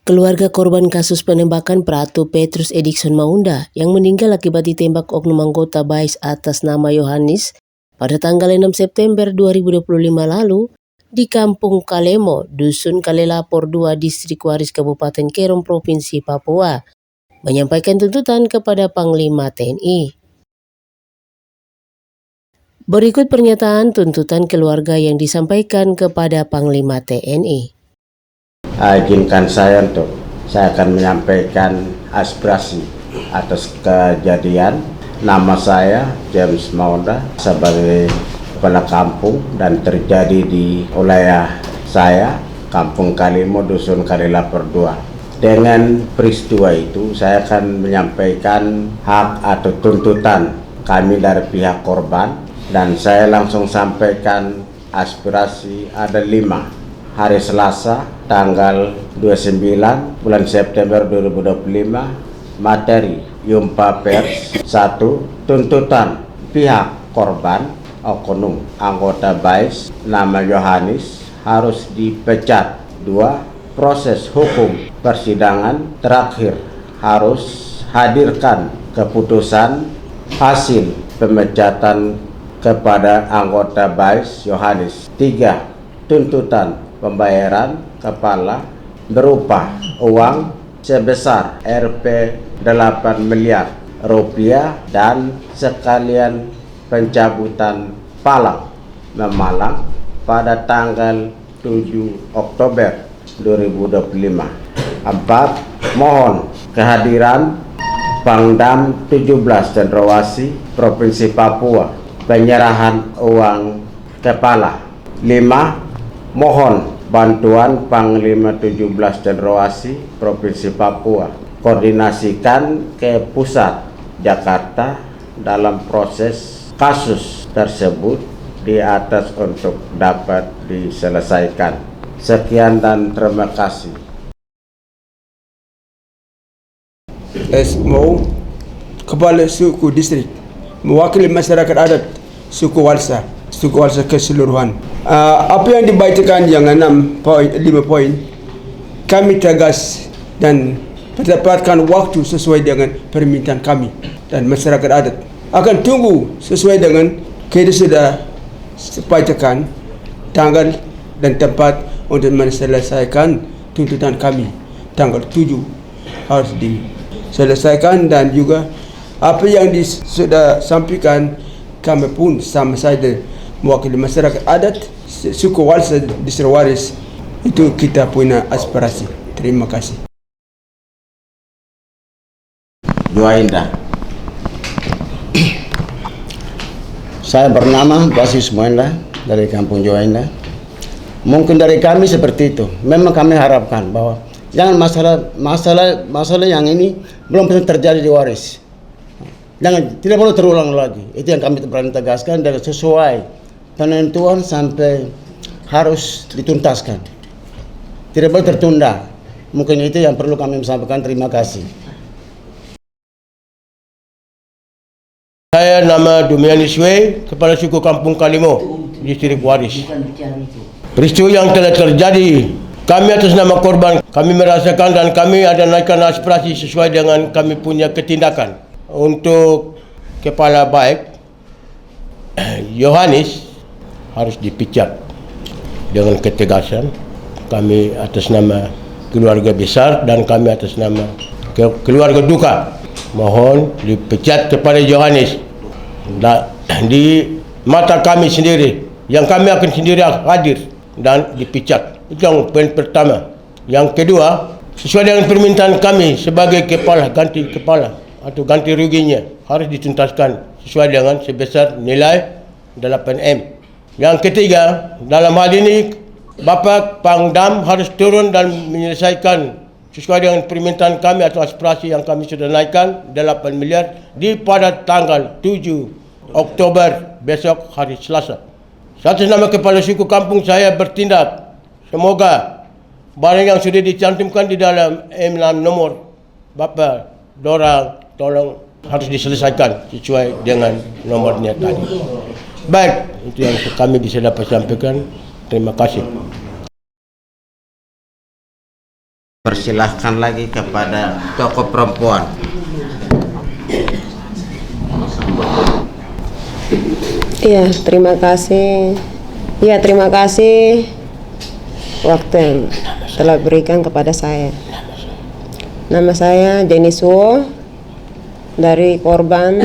Keluarga korban kasus penembakan Pratu Petrus Edikson Maunda yang meninggal akibat ditembak oknum anggota BAIS atas nama Yohanis pada tanggal 6 September 2025 lalu di Kampung Kalemo, Dusun Kalelapor 2, Distrik Waris Kabupaten Kerom, Provinsi Papua, menyampaikan tuntutan kepada Panglima TNI. Berikut pernyataan tuntutan keluarga yang disampaikan kepada Panglima TNI. Izinkan saya akan menyampaikan aspirasi atas kejadian. Nama saya James Maunda sebagai kepala kampung dan terjadi di wilayah saya, Kampung Kalemo, Dusun Kalelapor 2. Dengan peristiwa itu saya akan menyampaikan hak atau tuntutan kami dari pihak korban, dan saya langsung sampaikan aspirasi ada 5. Hari Selasa tanggal 29 bulan September 2025, materi Jumpa Pers. 1. Tuntutan pihak korban oknum anggota BAIS nama Yohanis harus dipecat. 2. Proses hukum persidangan terakhir harus hadirkan keputusan hasil pemecatan kepada anggota BAIS Yohanis. 3. Tuntutan pembayaran kepala berupa uang sebesar Rp8 miliar dan sekalian pencabutan palang memalang pada tanggal 7 Oktober 2025. 4. Mohon kehadiran Pangdam 17 Cendrawasih Provinsi Papua penyerahan uang kepala. 5. Mohon bantuan Panglima 17 Cendrawasih Provinsi Papua koordinasikan ke pusat Jakarta dalam proses kasus tersebut di atas untuk dapat diselesaikan. Sekian dan terima kasih. SMO Kepala Suku Distrik mewakili masyarakat adat suku Walsa keseluruhan. Apa yang dibacakan yang 5 poin, kami tegas dan mendapatkan waktu sesuai dengan permintaan kami, dan masyarakat adat akan tunggu sesuai dengan kita sudah bacakan tanggal dan tempat untuk menyelesaikan tuntutan kami. Tanggal 7 harus diselesaikan, dan juga apa yang sudah sampaikan kami pun sama saja mewakili masyarakat adat suku Walsa Distrik Waris. Itu kita punya aspirasi. Terima kasih. Juainda. Saya bernama Basis Muenda dari Kampung Juainda. Mungkin dari kami seperti itu. Memang kami harapkan bahwa jangan masalah yang ini belum pernah terjadi di Waris. Tidak boleh terulang lagi. Itu yang kami berani tegaskan, dan sesuai penentuan sampai harus dituntaskan. Tidak boleh tertunda. Mungkin itu yang perlu kami sampaikan. Terima kasih. Saya nama Dumiani Swe, Kepala Suku Kampung Kalemo, Distrik Waris. Peristiwa yang telah terjadi, kami atas nama korban, kami merasakan dan kami ada naikkan aspirasi sesuai dengan kami punya ketindakan. Untuk kepala baik Yohanis harus dipecat dengan ketegasan. Kami atas nama keluarga besar dan kami atas nama keluarga duka mohon dipecat kepada Yohanis. Di mata kami sendiri, yang kami akan sendiri hadir dan dipecat. Itu yang poin pertama. Yang kedua, sesuai dengan permintaan kami sebagai kepala, ganti kepala atau ganti ruginya harus dituntaskan sesuai dengan sebesar nilai 8M. Yang ketiga, dalam hal ini Bapak Pangdam harus turun dan menyelesaikan sesuai dengan permintaan kami atau aspirasi yang kami sudah naikkan 8 miliar pada tanggal 7 Oktober besok hari Selasa. Atas nama Kepala Suku Kampung saya bertindak. Semoga barang yang sudah dicantumkan di dalam M6 nomor Bapak dorang tolong harus diselesaikan sesuai dengan nomornya tadi. Baik, itu yang kami bisa dapat sampaikan. Terima kasih. Persilahkan lagi kepada tokoh perempuan. Iya, terima kasih. Iya, terima kasih waktu yang telah berikan kepada saya. Nama saya Jenny Suwo, dari korban,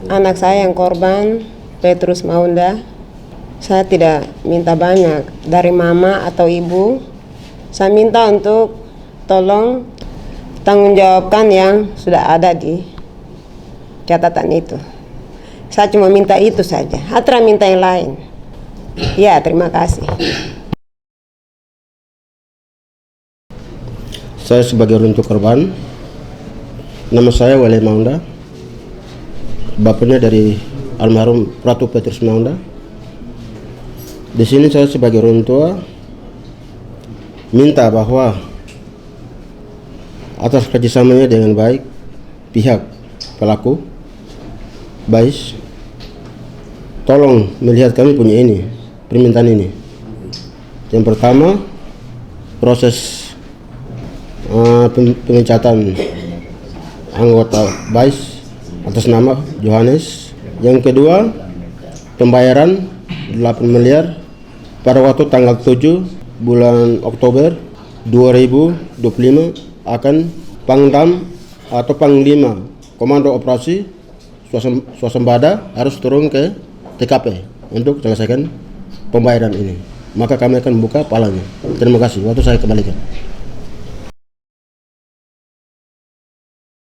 anak saya yang korban, Petrus Maunda. Saya tidak minta banyak dari mama atau ibu. Saya minta untuk tolong tanggung jawabkan yang sudah ada di catatan itu. Saya cuma minta itu saja. Hatra minta yang lain. Ya, terima kasih. Saya sebagai orang tua korban, nama saya Wale Maunda, bapaknya dari almarhum Ratu Petrus Maunda. Di sini saya sebagai orang tua minta bahwa atas kerjasamanya dengan baik pihak pelaku BAIS, tolong melihat kami punya ini, permintaan ini. Yang pertama, proses pemecatan anggota BAIS atas nama Johannes. Yang kedua, pembayaran 8 miliar pada waktu tanggal 7 bulan Oktober 2025 akan Pangdam atau Panglima Komando Operasi Swasembada harus turun ke TKP untuk selesaikan pembayaran ini. Maka kami akan buka palanya. Terima kasih. Waktu saya kembalikan.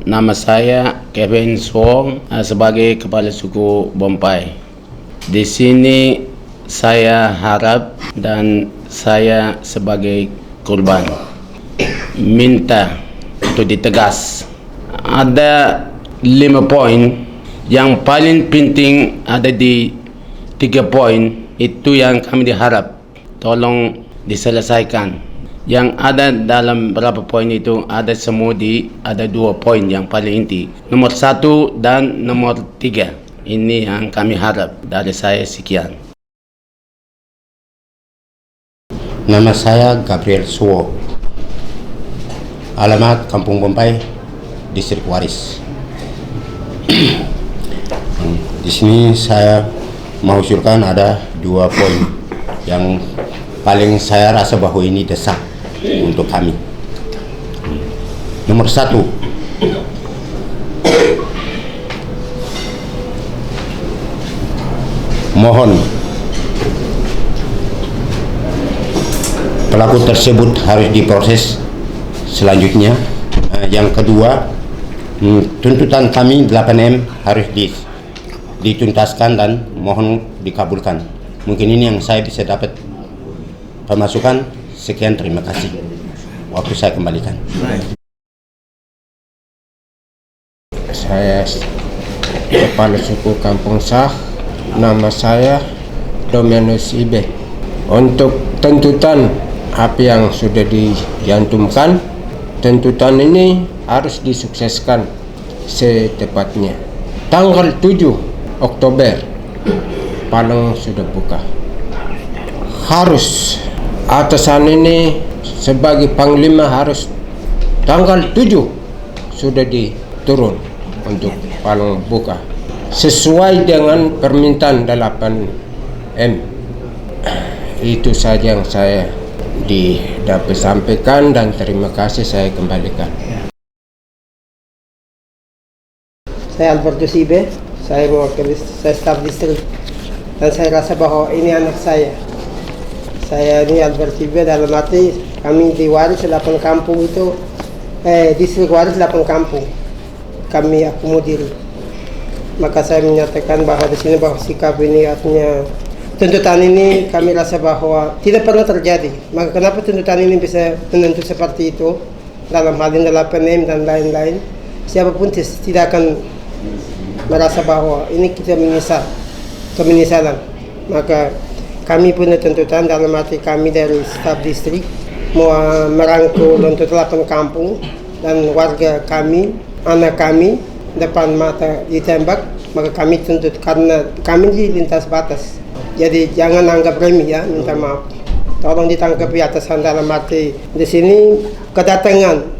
Nama saya Kevin Swong sebagai Kepala Suku Bompai. Di sini saya harap dan saya sebagai korban minta untuk ditegas. Ada 5 poin yang paling penting, ada di 3 poin itu yang kami diharap tolong diselesaikan. Yang ada dalam berapa poin itu ada semua ada 2 poin yang paling inti, nomor 1 dan nomor 3. Ini yang kami harap. Dari saya sekian. Nama saya Gabriel Suwo, alamat Kampung Bompai, Distrik Waris. Di sini saya mengusulkan ada 2 poin yang paling saya rasa bahwa ini desak untuk kami. Nomor 1, mohon pelaku tersebut harus diproses selanjutnya. Yang kedua, tuntutan kami 8M harus dituntaskan dan mohon dikabulkan. Mungkin ini yang saya bisa dapat pemasukan. Sekian, terima kasih. Waktu saya kembalikan. Saya Kepala Suku Kampung Sah, nama saya Dominus Ibe. Untuk tuntutan apa yang sudah dicantumkan, tuntutan ini harus disukseskan secepatnya. Tanggal 7 Oktober Palang sudah buka. Harus atasan ini sebagai Panglima harus tanggal 7 sudah diturun untuk Palang buka sesuai dengan permintaan 8M. Itu saja yang saya dapat sampaikan dan terima kasih, saya kembalikan. Saya Albertus Ibe, saya mewakili saya staf distrik, dan saya rasa bahwa ini anak saya. Saya ini Albertus Ibe, dalam arti kami di Waris 8 kampung itu, distrik Waris 8 kampung kami akomodir. Maka saya menyatakan bahwa di sini bahwa sikap ini artinya tuntutan ini kami rasa bahwa tidak pernah terjadi. Maka kenapa tuntutan ini bisa menentu seperti itu dalam hal ini 8M dan lain-lain? Siapapun tidak akan merasa bahwa ini kita menyesalan. Maka kami punya tuntutan dalam arti kami dari staf distrik mau merangkul untuk 8 kampung dan warga kami, anak kami depan mata ditembak. Maka kami tuntut karena kami di lintas batas. Jadi jangan anggap remeh ya, minta maaf. Tolong ditangkap di atasan dalam arti di sini kedatangan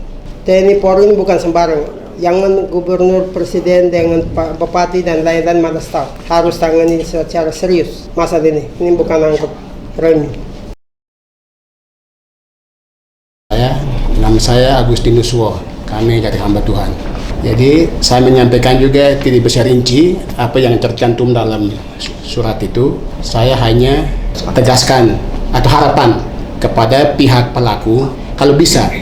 TNI Polri ini bukan sembarang. Yang gubernur, presiden dengan Pak Bupati dan lain-lain malas tahu. Harus tangani secara serius masalah ini. Ini bukan angkut remeh. Nama saya Agustinus Wo. Kami dari hamba Tuhan. Jadi saya menyampaikan juga tidak bisa rinci apa yang tercantum dalam surat itu. Saya hanya tegaskan atau harapan kepada pihak pelaku kalau bisa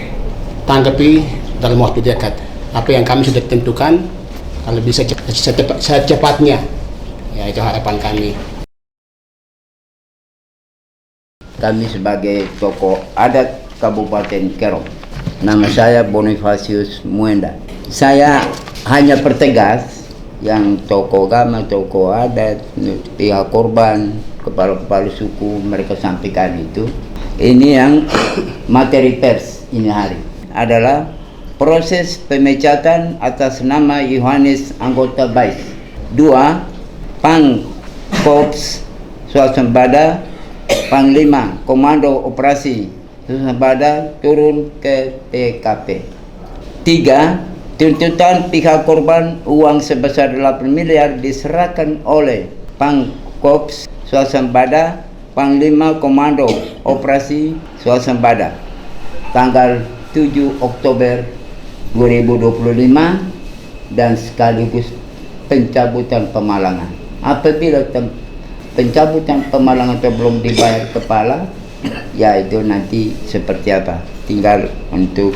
tanggapi dalam waktu dekat. Apa yang kami sudah tentukan, kalau bisa secepatnya, ya itu harapan kami. Kami sebagai tokoh adat Kabupaten Kero, nama saya Bonifasius Muenda. Saya hanya pertegas yang tokoh agama, tokoh adat, pihak korban, kepala-kepala suku mereka sampaikan itu. Ini yang materi pers ini hari adalah proses pemecatan atas nama Yohanes anggota BAIS. 2. Pangkops Swasembada Panglima Komando Operasi Swasembada turun ke TKP. 3. Tuntutan pihak korban uang sebesar 8 miliar diserahkan oleh Pangkops Swasembada Panglima Komando Operasi Swasembada tanggal 7 Oktober 2025 dan sekaligus pencabutan pemalangan. Apabila pencabutan pemalangan itu belum dibayar kepala, ya itu nanti seperti apa, tinggal untuk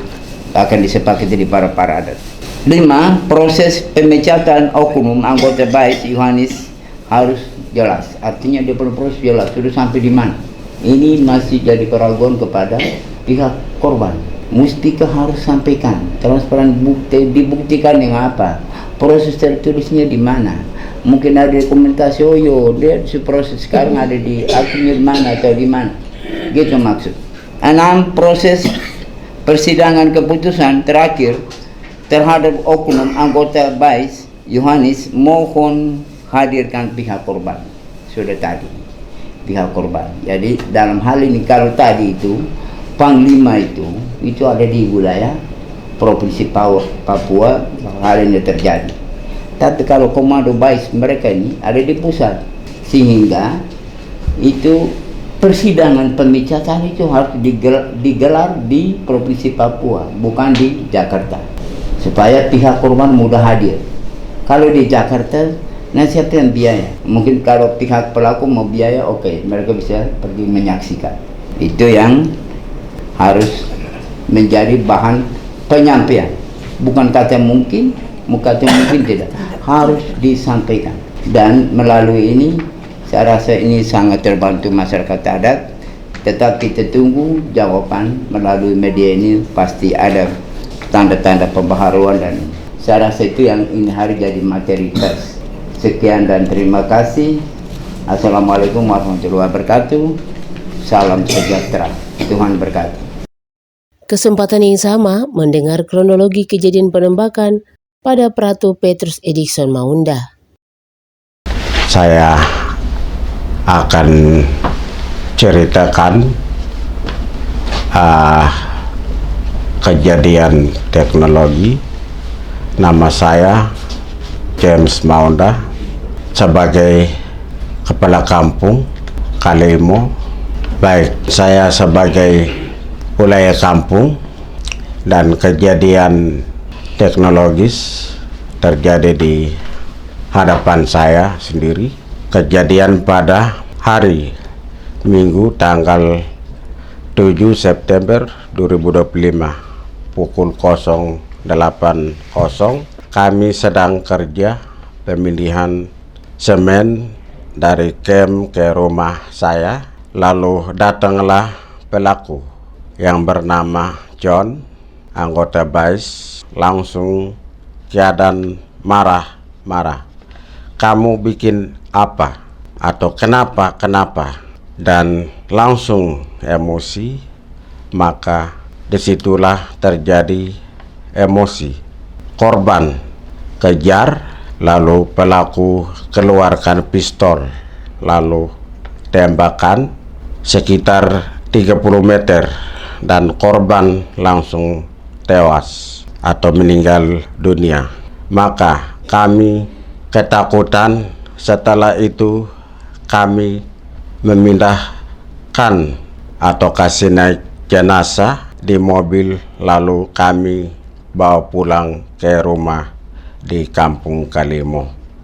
akan disepakati di para adat. 5. Proses pemecatan oknum anggota BAIS Yohanes harus jelas, artinya dia perlu proses jelas sudah sampai di mana. Ini masih jadi keraguan kepada pihak korban. Mustika harus sampaikan transparan, dibuktikan dengan apa, proses tertulisnya di mana. Mungkin ada komunikasi, oh yo dia proses sekarang ada di akhirnya di mana atau di mana, gitu maksud. 6. Proses persidangan keputusan terakhir terhadap oknum anggota BAIS Yohanes, mohon hadirkan pihak korban. Sudah tadi pihak korban. Jadi dalam hal ini kalau tadi itu Panglima itu ada di wilayah Provinsi Papua, hal ini terjadi. Tapi kalau komando BAIS mereka ini ada di pusat, sehingga itu persidangan pemecatan itu harus digelar di Provinsi Papua, bukan di Jakarta, supaya pihak korban mudah hadir. Kalau di Jakarta, nah siapa yang biaya? Mungkin kalau pihak pelaku mau biaya, oke, mereka bisa pergi menyaksikan. Itu yang harus menjadi bahan penyampaian, bukan kata mungkin tidak, harus disampaikan. Dan melalui ini saya rasa ini sangat terbantu masyarakat adat. Tetap kita tunggu jawaban melalui media ini, pasti ada tanda-tanda pembaharuan, dan saya rasa itu yang ini hari jadi materi pers. Sekian dan terima kasih. Assalamualaikum warahmatullahi wabarakatuh. Salam sejahtera. Tuhan berkati. Kesempatan yang sama mendengar kronologi kejadian penembakan pada Pratu Petrus Edikson Maunda. Saya akan ceritakan kejadian teknologi. Nama saya James Maunda sebagai Kepala Kampung Kalemo. Baik, saya sebagai wilayah kampung, dan kejadian teknologis terjadi di hadapan saya sendiri. Kejadian pada hari Minggu tanggal 7 September 2025 pukul 08.00 kami sedang kerja pemindahan semen dari camp ke rumah saya. Lalu datanglah pelaku yang bernama John, anggota BAIS, langsung keadaan marah-marah. Kamu bikin apa? Atau kenapa? Dan langsung emosi, maka disitulah terjadi emosi. Korban kejar, lalu pelaku keluarkan pistol, lalu tembakan sekitar 30 meter dan korban langsung tewas atau meninggal dunia. Maka kami ketakutan, setelah itu kami memindahkan atau kasih naik jenazah di mobil, lalu kami bawa pulang ke rumah di Kampung Kalimo.